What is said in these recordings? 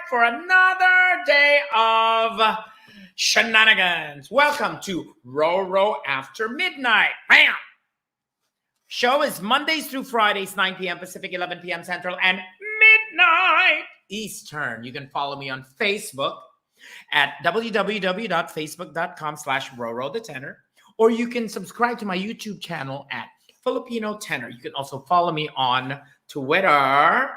for another day of shenanigans. Welcome to RoRo After Midnight. Bam! Show is Mondays through Fridays, 9 p.m. Pacific, 11 p.m. Central, and midnight Eastern. You can follow me on Facebook at www.facebook.com/RoRo the Tenor, or you can subscribe to my YouTube channel at Filipino Tenor. You can also follow me on Twitter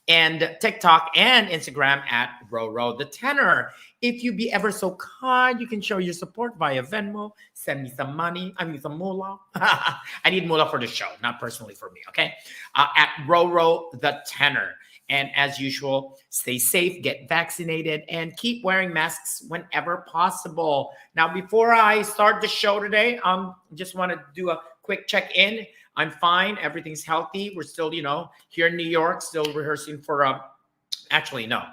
and TikTok and Instagram at RoRo the Tenor. If you be ever so kind, you can show your support via Venmo. Send me some money. I mean, some moolah. I need moolah for the show, not personally for me, okay? At RoRo the Tenor. And as usual, stay safe, get vaccinated, and keep wearing masks whenever possible. Now, before I start the show today, just want to do a quick check-in. I'm fine. Everything's healthy. We're still, here in New York, still rehearsing for, actually, no,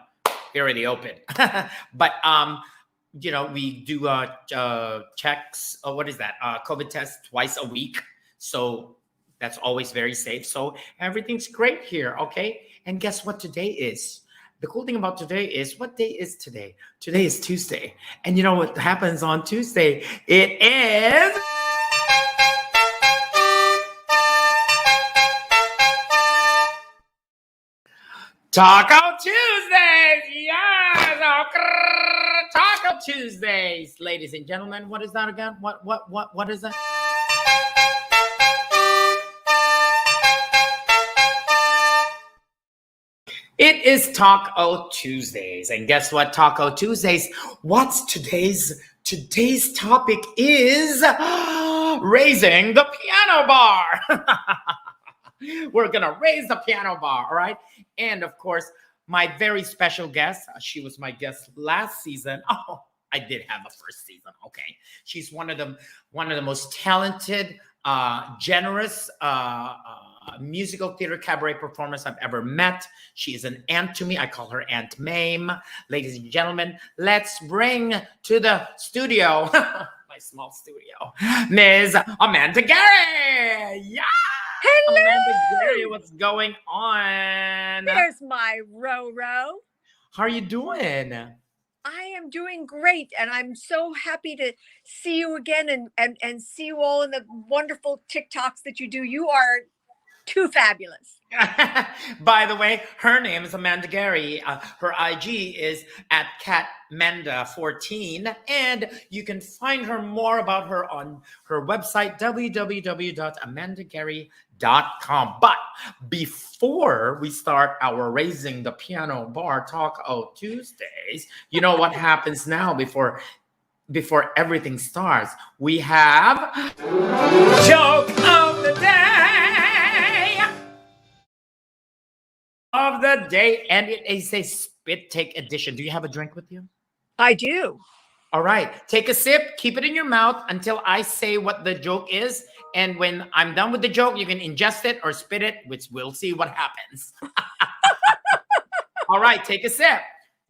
we already opened. But, we do checks. What is that? COVID test twice a week. So that's always very safe. So everything's great here, okay? And guess what today is? The cool thing about today is, what day is today? Today is Tuesday. And you know what happens on Tuesday? It is... Taco Tuesdays! Yes! Taco Tuesdays! Ladies and gentlemen, what is that again? What is that? It is Taco Tuesdays. And guess what, Taco Tuesdays? What's today's topic is raising the piano bar. We're going to raise the piano bar, all right? And of course, my very special guest, she was my guest last season. Oh, I did have a first season, okay. She's one of the most talented, generous, musical theater cabaret performers I've ever met. She is an aunt to me. I call her Aunt Mame. Ladies and gentlemen, let's bring to the studio, my small studio, Ms. Amanda Gari. Yeah. Hello. Amanda Gari, what's going on? There's my RoRo. How are you doing? I am doing great, and I'm so happy to see you again and see you all in the wonderful TikToks that you do. You are too fabulous. By the way, her name is Amanda Gari. Her IG is at catmanda14, and you can find her more about her on her website, www.amandagari.com. But before we start our Raising the Piano Bar Taco Tuesdays, you know what happens now before everything starts? We have Joke of the Day, and it is a spit take edition. Do you have a drink with you? I do. All right, take a sip, keep it in your mouth until I say what the joke is, and when I'm done with the joke, you can ingest it or spit it, which we'll see what happens. All right, take a sip.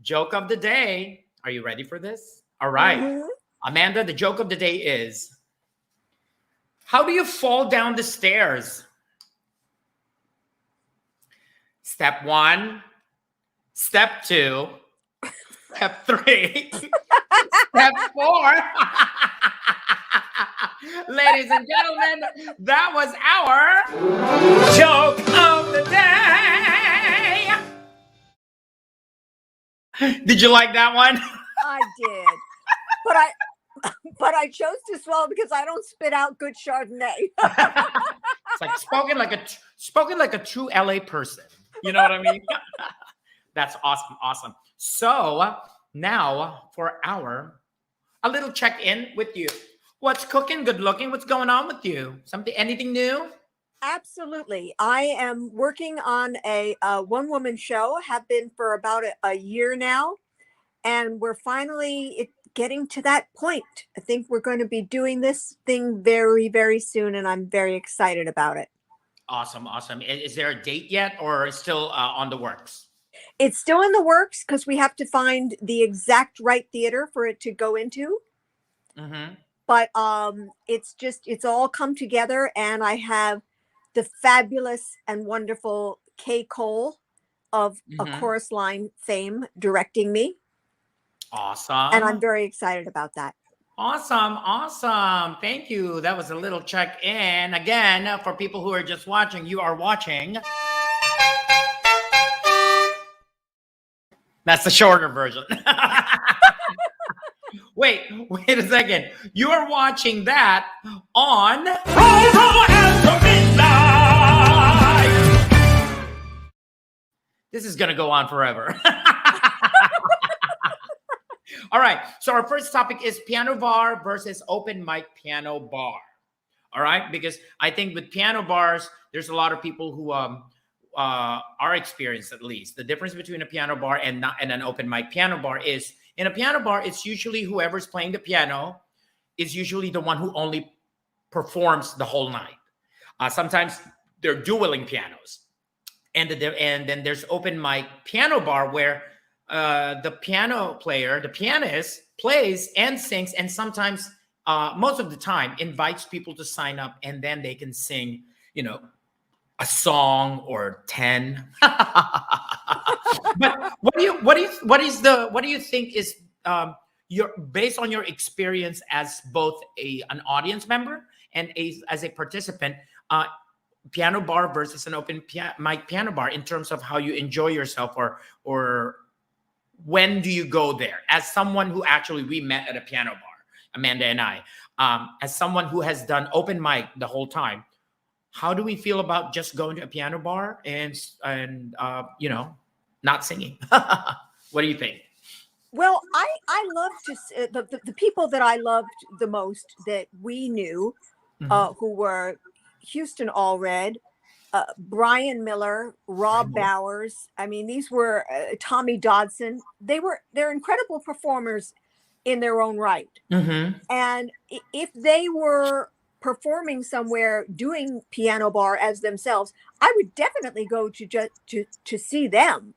Joke of the day. Are you ready for this? All right. Mm-hmm. Amanda, the joke of the day is, how do you fall down the stairs? Step 1, step 2, step 3, step 4. Ladies and gentlemen, that was our joke of the day. Did you like that one? I did. But I chose to swallow because I don't spit out good Chardonnay. It's like spoken like a true LA person. You know what I mean? That's awesome. Awesome. So now for a little check-in with you. What's cooking? Good looking? What's going on with you? Anything new? Absolutely. I am working on a one-woman show, have been for about a year now. And we're finally getting to that point. I think we're going to be doing this thing very, very soon, and I'm very excited about it. Awesome. Awesome. Is there a date yet, or still on the works? It's still in the works because we have to find the exact right theater for it to go into. Mm-hmm. But it's all come together, and I have the fabulous and wonderful Kay Cole of a Mhm. chorus line fame directing me. And I'm Awesome. very excited about that. Awesome. Awesome. Thank you. That was a little check in. Again, for people who are just watching, you are watching. That's the shorter version. Wait a second. You are watching that on RoRo After Midnight. This is going to go on forever. All right. So our first topic is piano bar versus open mic piano bar. All right. Because I think with piano bars, there's a lot of people who are experienced, at least. The difference between a piano bar and an open mic piano bar is, in a piano bar, it's usually whoever's playing the piano is usually the one who only performs the whole night. Sometimes they're dueling pianos. And then there's open mic piano bar where the piano player, the pianist, plays and sings, and sometimes, most of the time, invites people to sign up, and then they can sing, a song or 10. But what do you think is, your, based on your experience as both an audience member and as a participant, piano bar versus an open mic piano bar, in terms of how you enjoy yourself, or when do you go there? As someone who actually, we met at a piano bar, Amanda and I, as someone who has done open mic the whole time, how do we feel about just going to a piano bar and not singing? What do you think? Well, I love the people that I loved the most that we knew, Mhm. who were Houston Allred, Brian Miller, Rob Bowers. I mean, these were Tommy Dodson. They're incredible performers in their own right. Mhm. And if they were performing somewhere doing piano bar as themselves, I would definitely go to see them.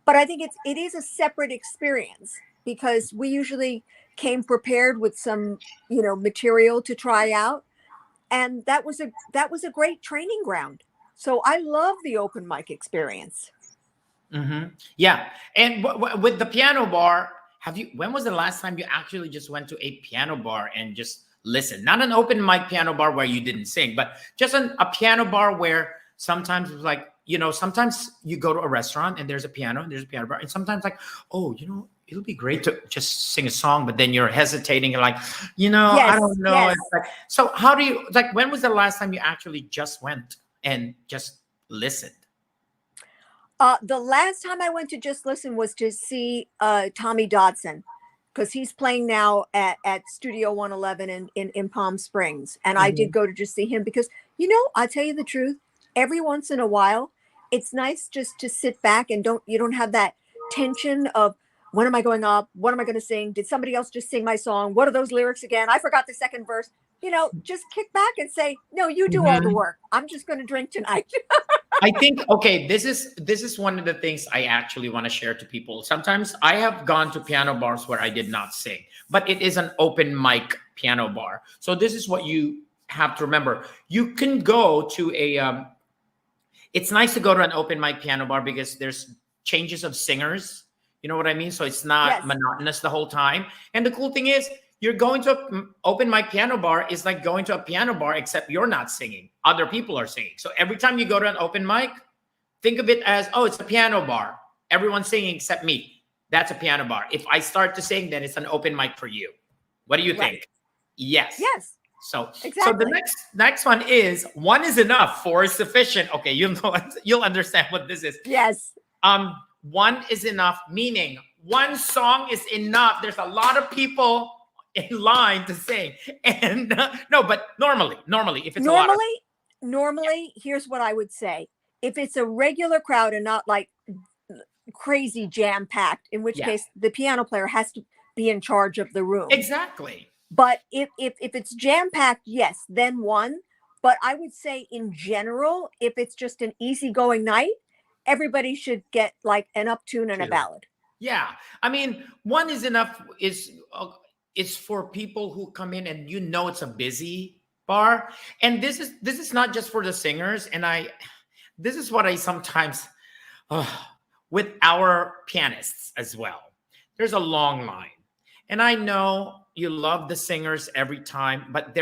But I think it is a separate experience, because we usually came prepared with some, material to try out, and that was a great training ground. So I love the open mic experience. Mm-hmm. Yeah. And with the piano bar, when was the last time you actually just went to a piano bar and just listened? Not an open mic piano bar where you didn't sing, but just a piano bar where sometimes it's like, sometimes you go to a restaurant and there's a piano and there's a piano bar. And sometimes like, oh, it'll be great to just sing a song, but then you're hesitating and like, I Yes, don't know. yes. It's like, so how do you, like, when was the last time you actually just went and just listened? The last time I went to just listen was to see Tommy Dodson, because he's playing now at Studio 111 in Palm Springs. And I did go to just see him because, I'll tell you the truth, every once in a while, it's nice just to sit back and you don't have that tension of, when am I going up? What am I going to sing? Did somebody else just sing my song? What are those lyrics again? I forgot the second verse. Just kick back and say, no, you do all the work. I'm just going to drink tonight. I think, okay, this is one of the things I actually want to share to people. Sometimes I have gone to piano bars where I did not sing, but it is an open mic piano bar. So this is what you have to remember. You can go to it's nice to go to an open mic piano bar because there's changes of singers. You know what I mean? So it's not Yes. monotonous the whole time. And the cool thing is, you're going to an open mic piano bar is like going to a piano bar, except you're not singing. Other people are singing. So every time you go to an open mic, think of it as, oh, it's a piano bar. Everyone's singing except me. That's a piano bar. If I start to sing, then it's an open mic for you. What do you Right. think? Yes. Yes. So Exactly. the next one is, one is enough, four is sufficient. Okay, you'll understand what this is. Yes. One is enough, meaning one song is enough. There's a lot of people in line to sing, and no, but normally, if it's normally, here's what I would say: if it's a regular crowd and not like crazy jam packed, in which case the piano player has to be in charge of the room. Exactly. But if it's jam packed, yes, then one. But I would say in general, if it's just an easygoing night, everybody should get like an uptune and a ballad. Yeah, I mean, one is enough. Is for people who come in and it's a busy bar, and this is not just for the singers. And this is what I sometimes, with our pianists as well. There's a long line. And I know you love the singers every time, but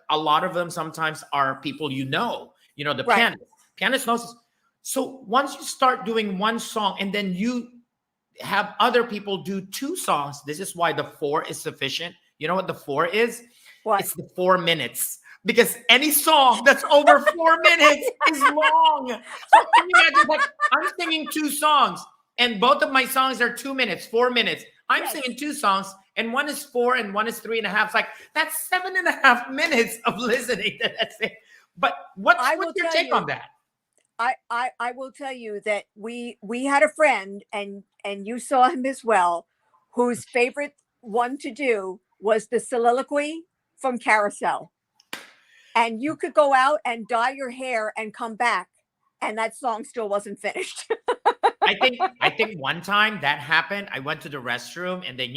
a lot of them sometimes are people the Right. pianist knows this. So once you start doing one song and then you have other people do two songs, this is why the 4 is sufficient. You know what the 4 is? What? It's the 4 minutes. Because any song that's over 4 minutes is long. So can you imagine, like, I'm singing 2 songs, and both of my songs are 2 minutes, 4 minutes. I'm Yes. singing 2 songs, and one is 4 and one is 3.5. It's like, that's 7.5 minutes of listening to that thing. But what's your take on that? I will tell you that we had a friend, and you saw him as well, whose favorite one to do was the soliloquy from Carousel. And you could go out and dye your hair and come back, and that song still wasn't finished. I think one time that happened. I went to the restroom, and then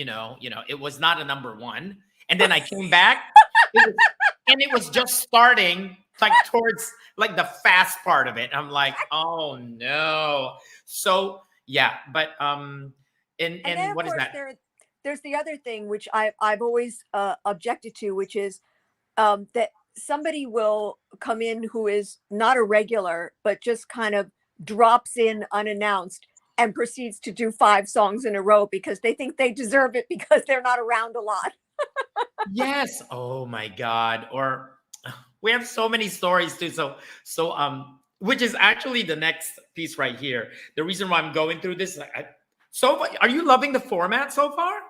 it was not a number 1. And then I came back, and it was just starting, like, towards, like, the fast part of it. I'm like, oh no. So yeah, but And then, what of is course, that? there's the other thing which I've always objected to, which is that somebody will come in who is not a regular, but just kind of drops in unannounced and proceeds to do 5 songs in a row because they think they deserve it because they're not around a lot. Yes. Oh my God. Or we have so many stories too. Which is actually the next piece right here. The reason why I'm going through this. So are you loving the format so far?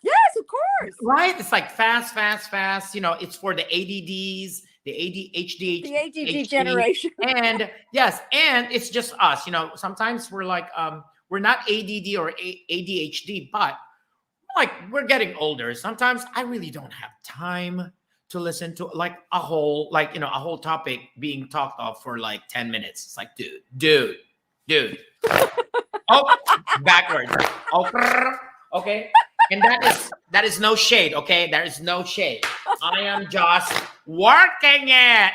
Yes, of course. Right? It's like fast, fast, fast. It's for the ADDs, the ADHD, The ADD generation. And yes, and it's just us. Sometimes we're like, we're not ADD or ADHD, but like, we're getting older. Sometimes I really don't have time to listen to, like, a whole topic being talked of for like 10 minutes. It's like, dude. Oh, backwards. Oh, okay. And that is no shade, okay? There is no shade. I am just working it.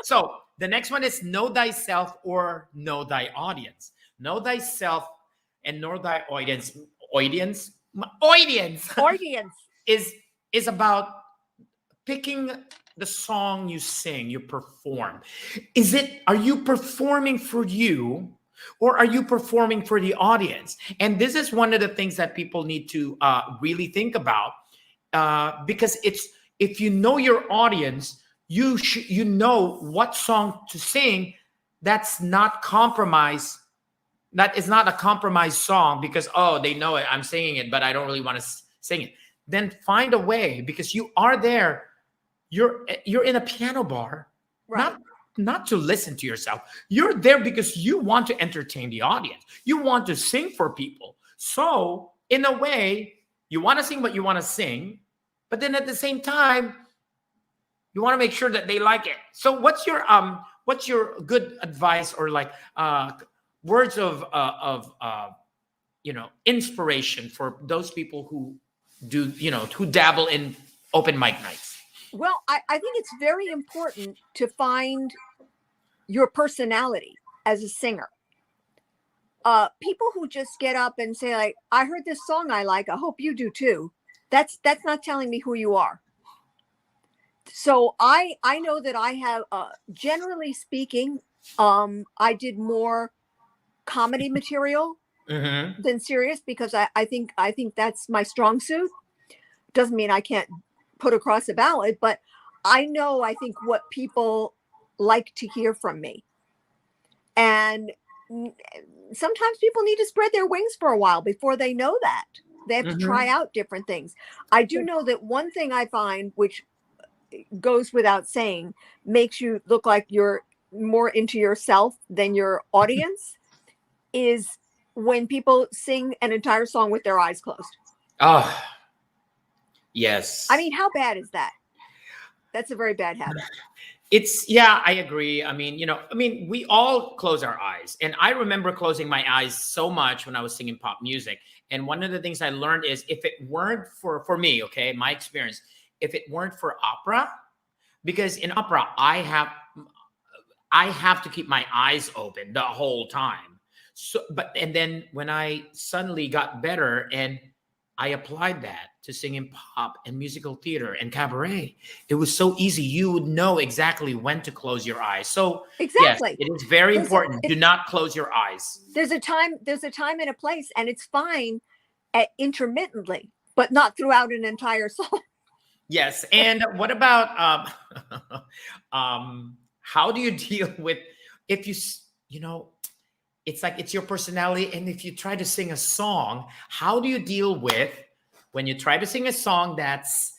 So the next one is know thyself or know thy audience. Know thyself and know thy audience. Audience is about picking the song you sing, you perform. Are you performing for you, or are you performing for the audience? And this is one of the things that people need to really think about, because if you know your audience, you know what song to sing. That's not compromise. That is not a compromise song because, oh, they know it, I'm singing it, but I don't really want to sing it. Then find a way, because you are there. You're in a piano bar, Right. not to listen to yourself. You're there because you want to entertain the audience. You want to sing for people. So in a way, you want to sing what you want to sing, but then at the same time, you want to make sure that they like it. So what's your good advice, or like words of inspiration for those people who do, who dabble in open mic nights? Well, I think it's very important to find your personality as a singer. People who just get up and say, like, I heard this song I like, I hope you do too. That's not telling me who you are. So I know that I have, generally speaking, I did more comedy material than serious, because I think that's my strong suit. Doesn't mean I can't put across a ballad, but I think what people like to hear from me. And sometimes people need to spread their wings for a while before they know that. They have to try out different things. I do know that one thing I find, which goes without saying, makes you look like you're more into yourself than your audience, is when people sing an entire song with their eyes closed. Oh, yes. I mean, how bad is that? That's a very bad habit. I agree. I mean, we all close our eyes. And I remember closing my eyes so much when I was singing pop music. And one of the things I learned is, if it weren't for me, okay, my experience, if it weren't for opera, because in opera, I I have to keep my eyes open the whole time. So, and then when I suddenly got better and I applied that to singing pop and musical theater and cabaret, it was so easy. You would know exactly when to close your eyes. So yes, Exactly. it is very There's a- important. Do not close your eyes. There's a time and a place, and it's fine at intermittently, but not throughout an entire song. Yes. And what about how do you deal with if you know, it's like it's your personality, and if you try to sing a song, how do you deal with when you try to sing a song that's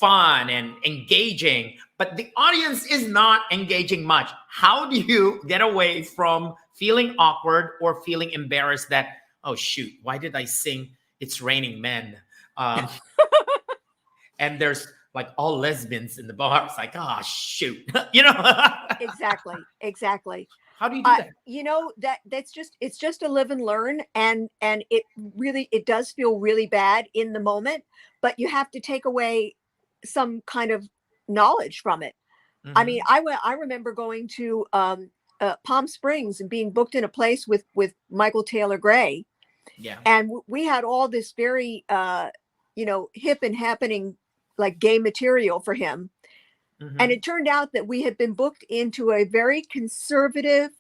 fun and engaging, but the audience is not engaging much? How do you get away from feeling awkward or feeling embarrassed that, oh shoot, why did I sing It's Raining Men? And there's like all lesbians in the bar. It's like, oh shoot, you know. Exactly. How do you do that? You know, it's just a live and learn, and it does feel really bad in the moment, but you have to take away some kind of knowledge from it. I mean, I remember going to Palm Springs and being booked in a place with Michael Taylor Gray. Yeah. And we had all this very hip and happening, like, gay material for him. And it turned out that we had been booked into a very conservative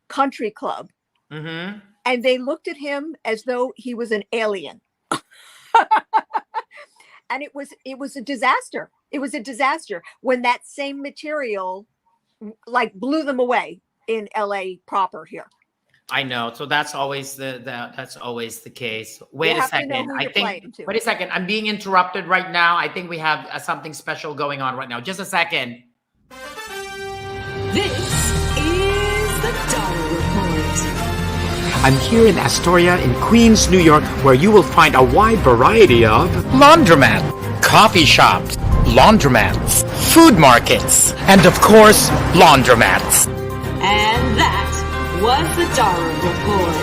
country club. And they looked at him as though he was an alien. And it was a disaster. It was a disaster when that same material like blew them away in LA proper here. I know. So that's always that's always the case. Wait a second. Wait a second. I'm being interrupted right now. I think we have something special going on right now. Just a second. This is the Dollar Report. I'm here in Astoria in Queens, New York, where you will find a wide variety of Laundromat, coffee shops, laundromats, food markets, and of course, laundromats. And that was the Dollar Report.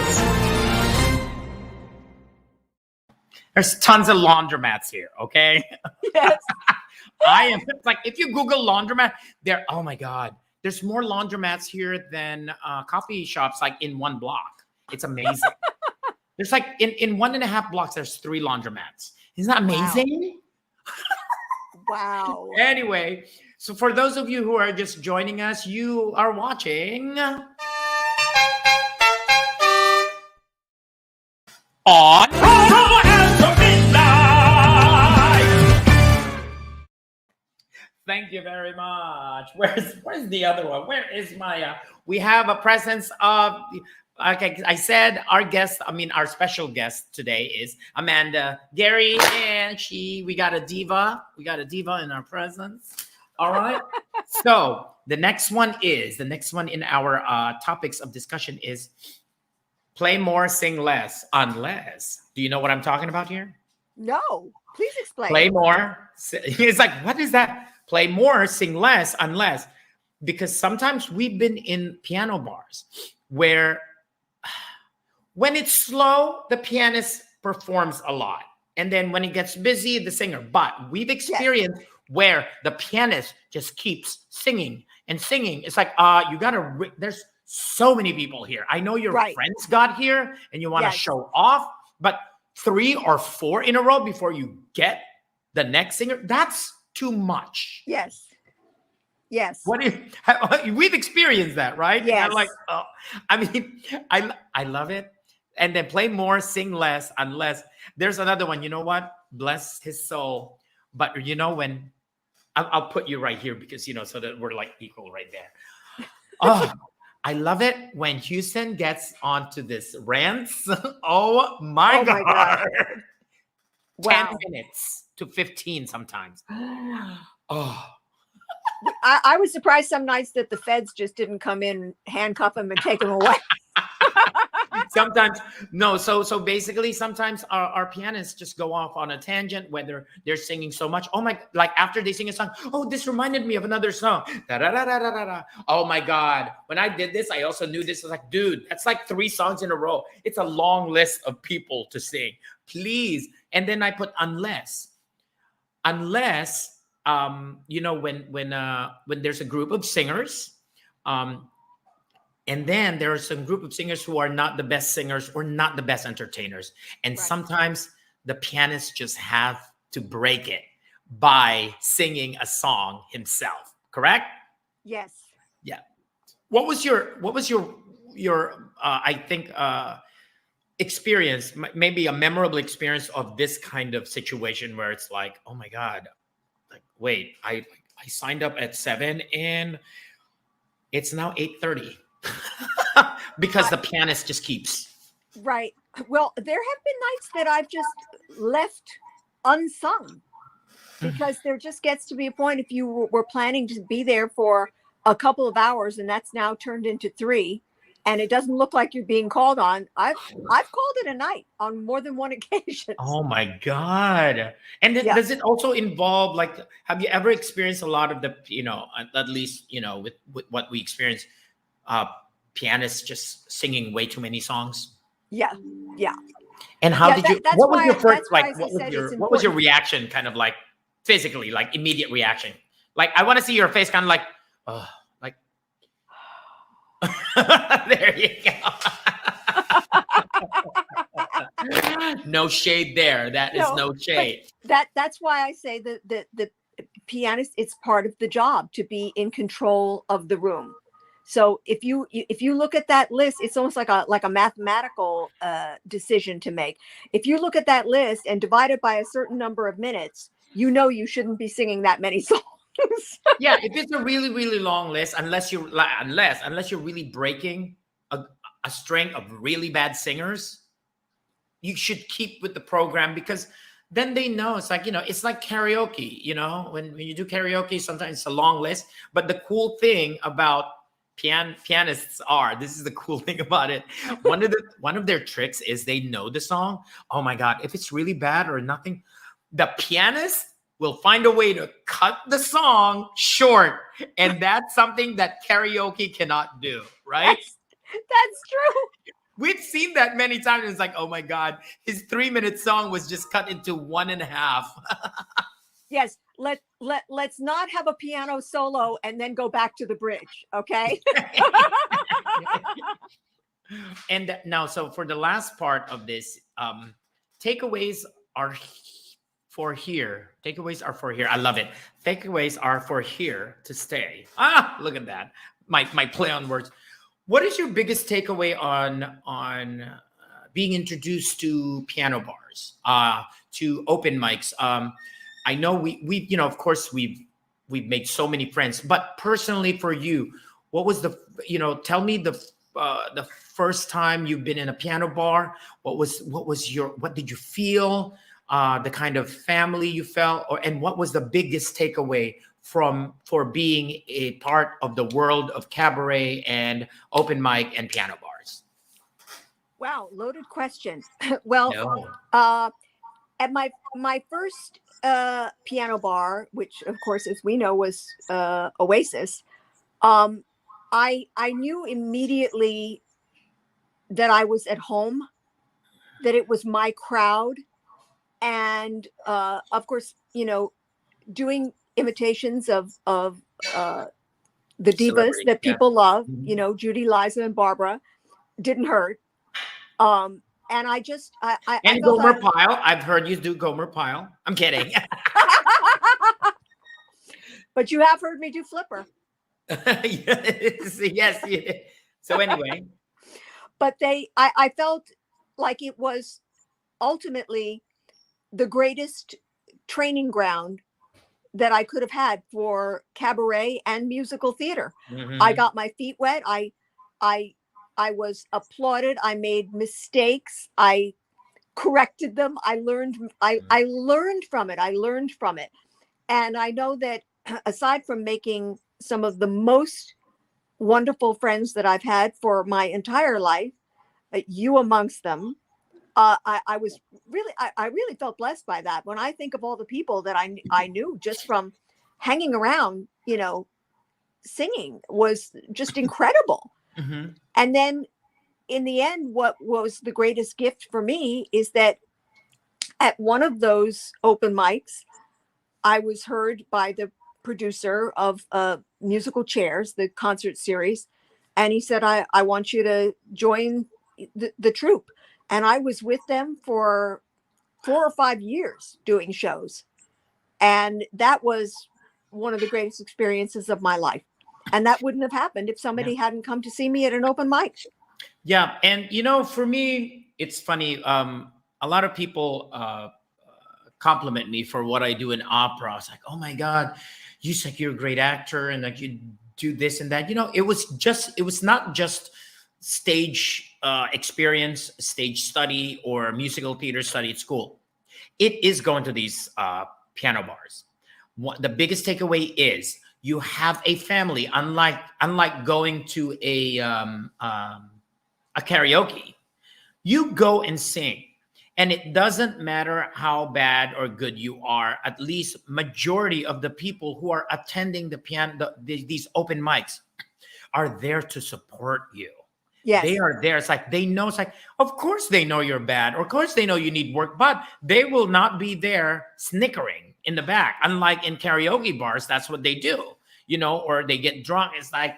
There's tons of laundromats here, okay? Yes. It's like, if you Google laundromat, oh my God, there's more laundromats here than coffee shops, like in one block. It's amazing. There's like in 1.5 blocks, there's 3 laundromats. Isn't that amazing? Wow. Anyway, so for those of you who are just joining us, you are watching on RoRo After Midnight. Thank you very much. Where's the other one? Where is my? We have a presence of. Okay, I said our special guest today is Amanda Gari, and we got a diva. We got a diva in our presence. All right. So the next one in our topics of discussion is play more, sing less, unless. Do you know what I'm talking about here? No, please explain. Play more. It's like, what is that? Play more, sing less, unless. Because sometimes we've been in piano bars where when it's slow, the pianist performs a lot. And then when it gets busy, the singer. But we've experienced where the pianist just keeps singing and singing. It's like, there's so many people here. I know your friends got here and you want to show off, but 3 or 4 in a row before you get the next singer, that's too much. Yes. We've experienced that, right? Yes. And I'm like, oh, I mean, I love it. And then play more, sing less, unless. There's another one. You know what? Bless his soul. But you know when, I'll put you right here because, so that we're like equal right there. Oh, I love it when Houston gets onto this rants. Oh my God. Wow. 10 minutes to 15 sometimes. Oh. I was surprised some nights that the feds just didn't come in, handcuff him, and take him away. Sometimes, no. So basically, sometimes our pianists just go off on a tangent, whether they're singing so much. Oh my, like after they sing a song, oh, this reminded me of another song. Da, da, da, da, da, da. Oh my God. When I did this, I also knew this. I was like, dude, that's like 3 songs in a row. It's a long list of people to sing. Please. And then I put unless, when there's a group of singers, Um, and then there are some group of singers who are not the best singers or not the best entertainers. And Right. sometimes the pianist just have to break it by singing a song himself. Correct? Yes. Yeah. What was your I think experience, maybe a memorable experience of this kind of situation where it's like, oh my God, like wait, I signed up at 7 and it's now 8:30 because the pianist just keeps. Right. Well, there have been nights that I've just left unsung because there just gets to be a point if you were planning to be there for a couple of hours and that's now turned into 3 and it doesn't look like you're being called on. I've called it a night on more than one occasion. Oh my God. And then Yeah. does it also involve, like, have you ever experienced a lot of the, at least, with what we experience, pianists just singing way too many songs? Yeah. Yeah. And how Yeah, did you, that's what was why- your that's first, why, like, as I said, it's what was your important. reaction kind of like physically, like immediate reaction? Like, I want to see your face kind of like, oh, like, there you go. No shade there. That is no shade. That's why I say that the pianist, it's part of the job to be in control of the room. So if you look at that list, it's almost like a mathematical decision to make. If you look at that list and divide it by a certain number of minutes, you shouldn't be singing that many songs. Yeah, if it's a really, really long list, unless you're really breaking a string of really bad singers, you should keep with the program, because then they know. It's like, it's like karaoke, when you do karaoke, sometimes it's a long list. But the cool thing about pianists this is the cool thing about it. One of their tricks is they know the song. Oh my God, if it's really bad or nothing, the pianist will find a way to cut the song short. And that's something that karaoke cannot do, right? That's true. We've seen that many times. It's like, oh my God, his 3-minute song was just cut into 1.5. Yes, let's not have a piano solo and then go back to the bridge, okay? And now, so for the last part of this, takeaways are for here. Takeaways are for here. I love it. Takeaways are for here to stay. Look at that. My play on words. What is your biggest takeaway on being introduced to piano bars, to open mics? I know we of course we've made so many friends, but personally for you, what was tell me the first time you've been in a piano bar. What did you feel? The kind of family you felt, and what was the biggest takeaway for being a part of the world of cabaret and open mic and piano bars? Wow, loaded question. Well, No. at my first piano bar, which of course, as we know, was Oasis, I knew immediately that I was at home, that it was my crowd, and of course, doing imitations of the divas Celebrity, that yeah. people love, Mhm. Judy, Liza, and Barbara, didn't hurt. And I just, I And felt Gomer Pyle. I've heard you do Gomer Pyle. I'm kidding. but you have heard me do Flipper. Yes. So anyway, But I felt like it was ultimately the greatest training ground that I could have had for cabaret and musical theater. mhm. I got my feet wet. I was applauded. I made mistakes. I corrected them. I learned from it. I learned from it. And I know that aside from making some of the most wonderful friends that I've had for my entire life, you amongst them, I was really, I really felt blessed by that. When I think of all the people that I knew just from hanging around, singing was just incredible. Mhm. And then in the end, what was the greatest gift for me is that at one of those open mics, I was heard by the producer of musical chairs, the concert series. And he said, I want you to join the troupe. And I was with them for 4 or 5 years doing shows. And that was one of the greatest experiences of my life. And that wouldn't have happened if somebody hadn't come to see me at an open mic. Yeah. And, you know, for me, it's funny. A lot of people compliment me for what I do in opera. I was like, oh my God, you said you're a great actor and like you do this and that. You know, it was not just stage experience, stage study, or musical theater study at school. It is going to these piano bars. The biggest takeaway is you have a family, unlike going to a karaoke. You go and sing, and it doesn't matter how bad or good you are. At least majority of the people who are attending these open mics are there to support you. Yes. They are there. It's like they know. It's like, of course they know you're bad. Of course they know you need work, but they will not be there snickering in the back. Unlike in karaoke bars, that's what they do, you know, or they get drunk. It's like,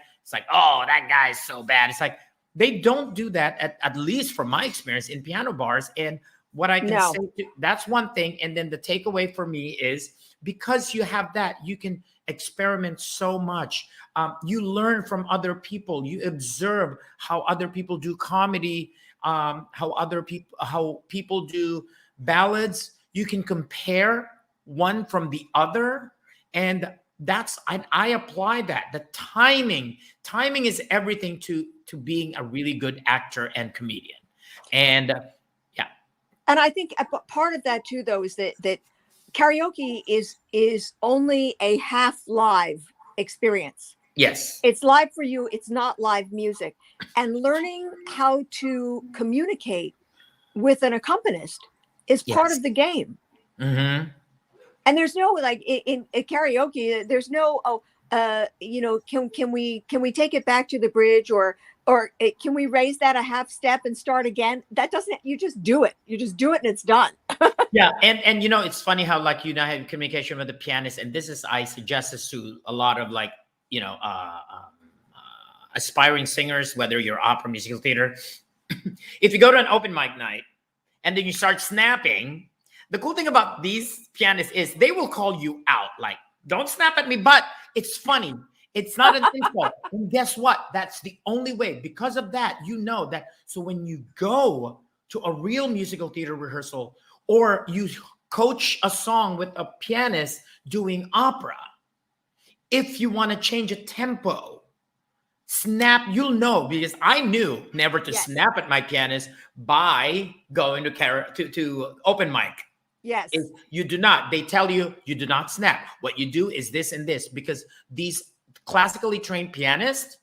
oh, that guy's so bad. It's like they don't do that, at least from my experience in piano bars. And what I can say, that's one thing. And then the takeaway for me is because you have that, you can experiment so much. You learn from other people. You observe how other people do comedy, how people do ballads. You can compare one from the other, and I apply that. The timing is everything to being a really good actor and comedian. And and I think part of that too, though, is that karaoke is only a half live experience. Yes, it's live for you. It's not live music. And learning how to communicate with an accompanist is part of the game. Mm-hmm. And there's no, like in karaoke, there's no, you know, can we take it back to the bridge, or can we raise that a half step and start again? That doesn't, you just do it. You just do it and it's done. Yeah. And, you know, it's funny how like you now have communication with the pianist. And this is, I suggest this to a lot of like, you know, aspiring singers, whether you're opera, musical theater. If you go to an open mic night and then you start snapping, the cool thing about these pianists is they will call you out, like, don't snap at me, but it's funny. It's not intentional. And guess what? That's the only way. Because of that, you know that. So when you go to a real musical theater rehearsal, or you coach a song with a pianist doing opera, if you want to change a tempo, snap, you'll know, because I knew never to snap at my pianist by going to open mic. Yes. You do not. They tell you do not snap. What you do is this and this, because these classically trained pianists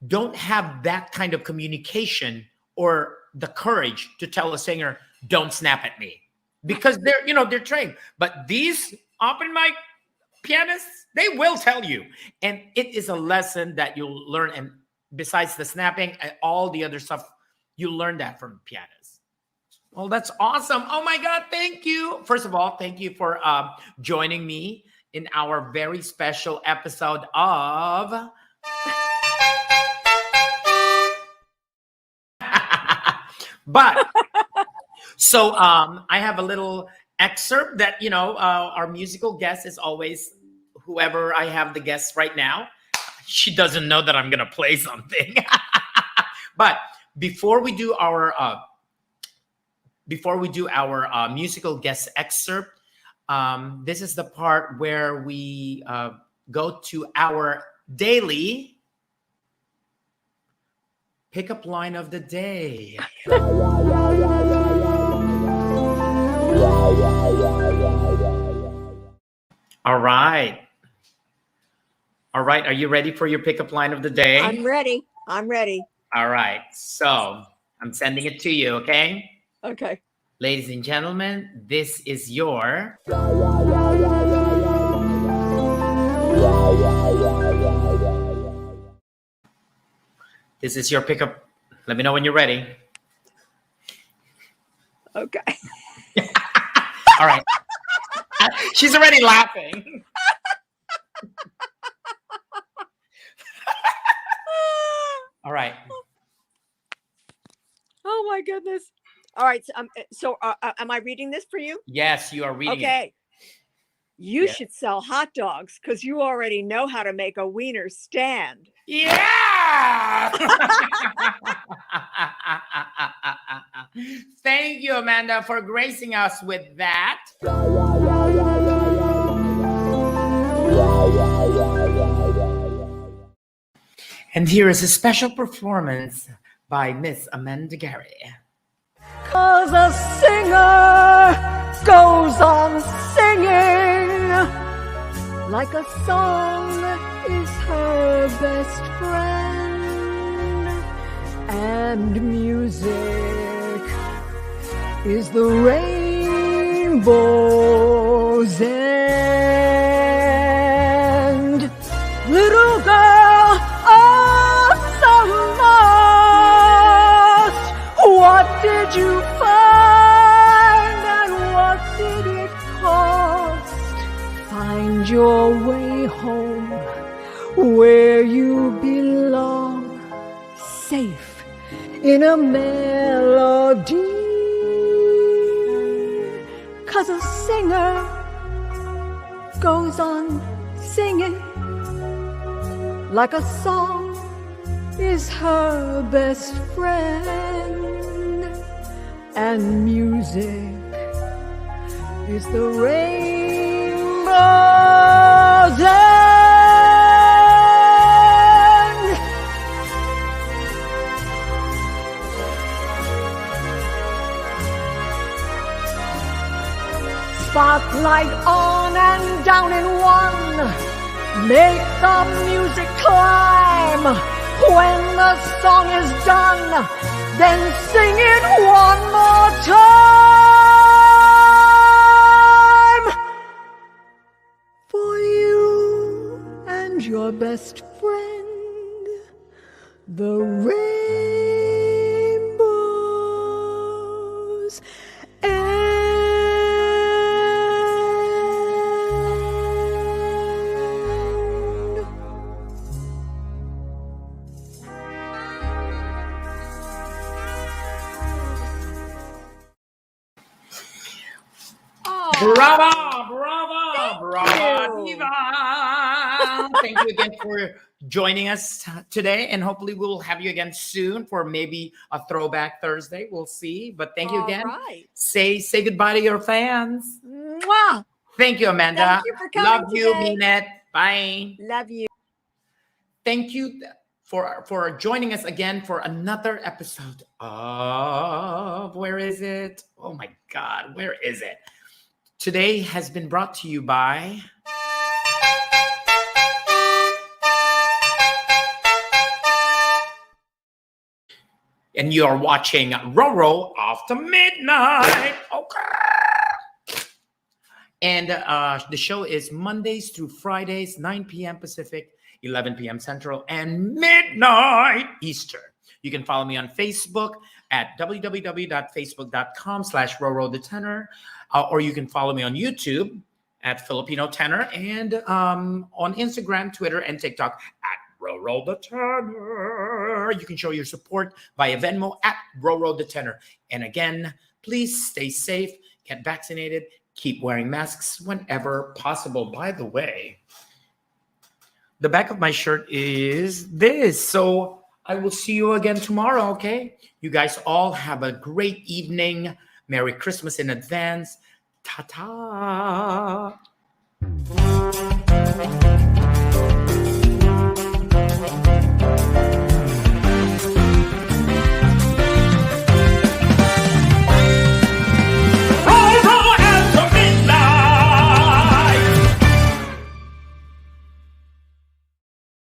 don't have that kind of communication or the courage to tell a singer, don't snap at me, because they're trained. But these open mic pianists, they will tell you. And it is a lesson that you'll learn. And besides the snapping and all the other stuff, you learn that from pianists. Well, that's awesome. Oh my God, thank you. First of all, thank you for joining me in our very special episode of But so I have a little excerpt that, our musical guest is always whoever I have the guest right now. She doesn't know that I'm going to play something. But before we do our musical guest excerpt, this is the part where we go to our daily pickup line of the day. All right. Are you ready for your pickup line of the day? I'm ready. All right. So I'm sending it to you, okay? Okay. Ladies and gentlemen, this is your pickup. Let me know when you're ready. Okay. All right. She's already laughing. right. Oh my goodness. All right. So, am I reading this for you? Yes, you are reading it. Okay. You Yeah. should sell hot dogs because you already know how to make a wiener stand. Yeah! Thank you, Amanda, for gracing us with that. And here is a special performance by Miss Amanda Gari. 'Cause a singer goes on singing like a song is her best friend, and music is the rainbow's end. Little girl, oh so lost, what did you find and what did it cost? Find your way home where you belong, safe in a melody. 'Cause a singer goes on singing like a song is her best friend, and music is the rainbow's end. Spotlight on and down in one, make the music climb. When the song is done, then sing it one more time. For you and your best friend, the rainbow's end. Bravo, bravo, you. diva. Thank you again for joining us today, and hopefully we'll have you again soon for maybe a throwback Thursday. We'll see, but thank you again. All right. Say goodbye to your fans. Mwah. Thank you, Amanda. Thank you for coming Love you, today. mean it. Bye. Love you. Thank you for joining us again for another episode of Where Is It? Oh my God, where is it? Today has been brought to you by and you are watching RoRo After Midnight. Okay. And the show is Mondays through Fridays, 9 p.m. Pacific, 11 p.m. Central, and midnight Eastern. You can follow me on Facebook at www.facebook.com/RoRo the Tenor, or you can follow me on YouTube at Filipino Tenor, and on Instagram, Twitter, and TikTok at RoRo the Tenor. You can show your support via Venmo at RoRo the Tenor. And again, please stay safe, get vaccinated, keep wearing masks whenever possible. By the way, the back of my shirt is this. So I will see you again tomorrow, okay? You guys all have a great evening. Merry Christmas in advance. Ta-ta.